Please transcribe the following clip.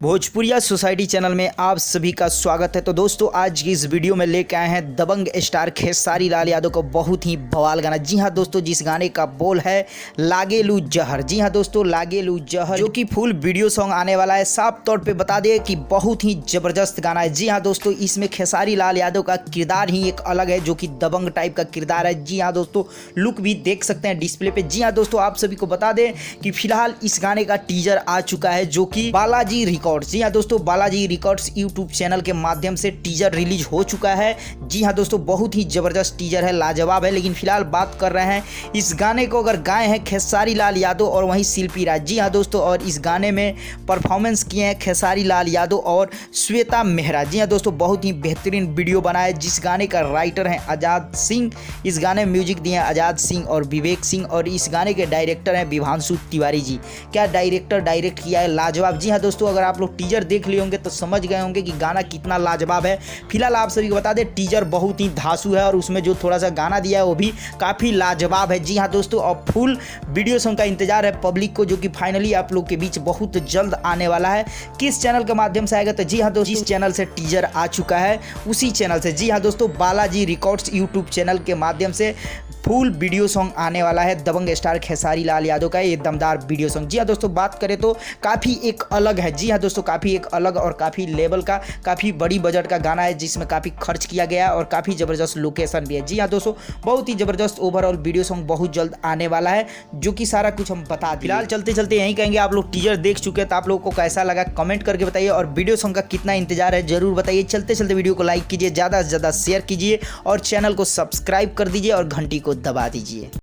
भोजपुरिया society channel में आप सभी का स्वागत है। तो दोस्तों आज की इस वीडियो में लेके आए हैं दबंग स्टार खेसारी लाल यादव का बहुत ही बवाल गाना। जी हां दोस्तों, जिस गाने का बोल है लागेलू जहर। जी हां दोस्तों, लागेलू जहर, जो कि फुल वीडियो सॉन्ग आने वाला है। साफ तौर पे बता दें कि बहुत ही जबरदस्त गाना है। जी हाँ दोस्तों, इसमें खेसारी लाल यादव का किरदार ही एक अलग है, जो कि दबंग टाइप का किरदार है। जी हाँ दोस्तों, लुक भी देख सकते हैं डिस्प्ले पे। जी हाँ दोस्तों, आप सभी को बता दें कि फिलहाल इस गाने का टीजर आ चुका है, जो कि बालाजी रिकॉर्ड्स, जी हाँ दोस्तों, बालाजी रिकॉर्ड्स यूट्यूब चैनल के माध्यम से टीजर रिलीज हो चुका है। जी हाँ दोस्तों, बहुत ही जबरदस्त टीजर है, लाजवाब है। लेकिन फिलहाल बात कर रहे हैं इस गाने को अगर गाए हैं खेसारी लाल यादव और वहीं शिल्पी राज। जी हाँ दोस्तों, और इस गाने में परफॉर्मेंस किए हैं खेसारी लाल यादव और श्वेता मेहरा। जी हाँ दोस्तों, बहुत ही बेहतरीन वीडियो बना है, जिस गाने का राइटर है आज़ाद सिंह। इस गाने में म्यूजिक दिए हैं आज़ाद सिंह और विवेक सिंह, और इस गाने के डायरेक्टर हैं विभांशु तिवारी जी। क्या डायरेक्टर डायरेक्ट किया है, लाजवाब। जी हाँ दोस्तों, अगर आप लोग टीजर देख लिए होंगे तो समझ गए होंगे कि गाना कितना लाजवाब है। फिलहाल आप सभी को बता दें टीजर बहुत ही धांसू है, और उसमें जो थोड़ा सा गाना दिया है वो भी काफ़ी लाजवाब है। जी हाँ दोस्तों, और फुल वीडियो सॉन्ग का इंतजार है पब्लिक को, जो कि फाइनली आप लोग के बीच बहुत जल्द आने वाला है। किस चैनल के माध्यम से आएगा, तो जी हाँ दोस्तों, जिस चैनल से टीजर आ चुका है उसी चैनल से। जी हाँ दोस्तों, बालाजी रिकॉर्ड्स यूट्यूब चैनल के माध्यम से फुल वीडियो सॉन्ग आने वाला है दबंग स्टार खेसारी लाल यादव का, ये दमदार वीडियो सॉन्ग। जी हाँ दोस्तों, बात करें तो काफ़ी एक अलग है। जी हाँ दोस्तों, काफ़ी एक अलग और काफ़ी लेवल का, काफ़ी बड़ी बजट का गाना है, जिसमें काफ़ी खर्च किया गया है और काफ़ी ज़बरदस्त लोकेशन भी है। जी हाँ दोस्तों, बहुत ही ज़बरदस्त ओवरऑल वीडियो सॉन्ग बहुत जल्द आने वाला है, जो कि सारा कुछ हम बता दें। फिलहाल चलते चलते यहीं कहेंगे, आप लोग टीजर देख चुके हैं तो आप लोगों को कैसा लगा कमेंट करके बताइए, और वीडियो सॉन्ग का कितना इंतजार है जरूर बताइए। चलते चलते वीडियो को लाइक कीजिए, ज़्यादा से ज़्यादा शेयर कीजिए और चैनल को सब्सक्राइब कर दीजिए और घंटी को दबा दीजिए।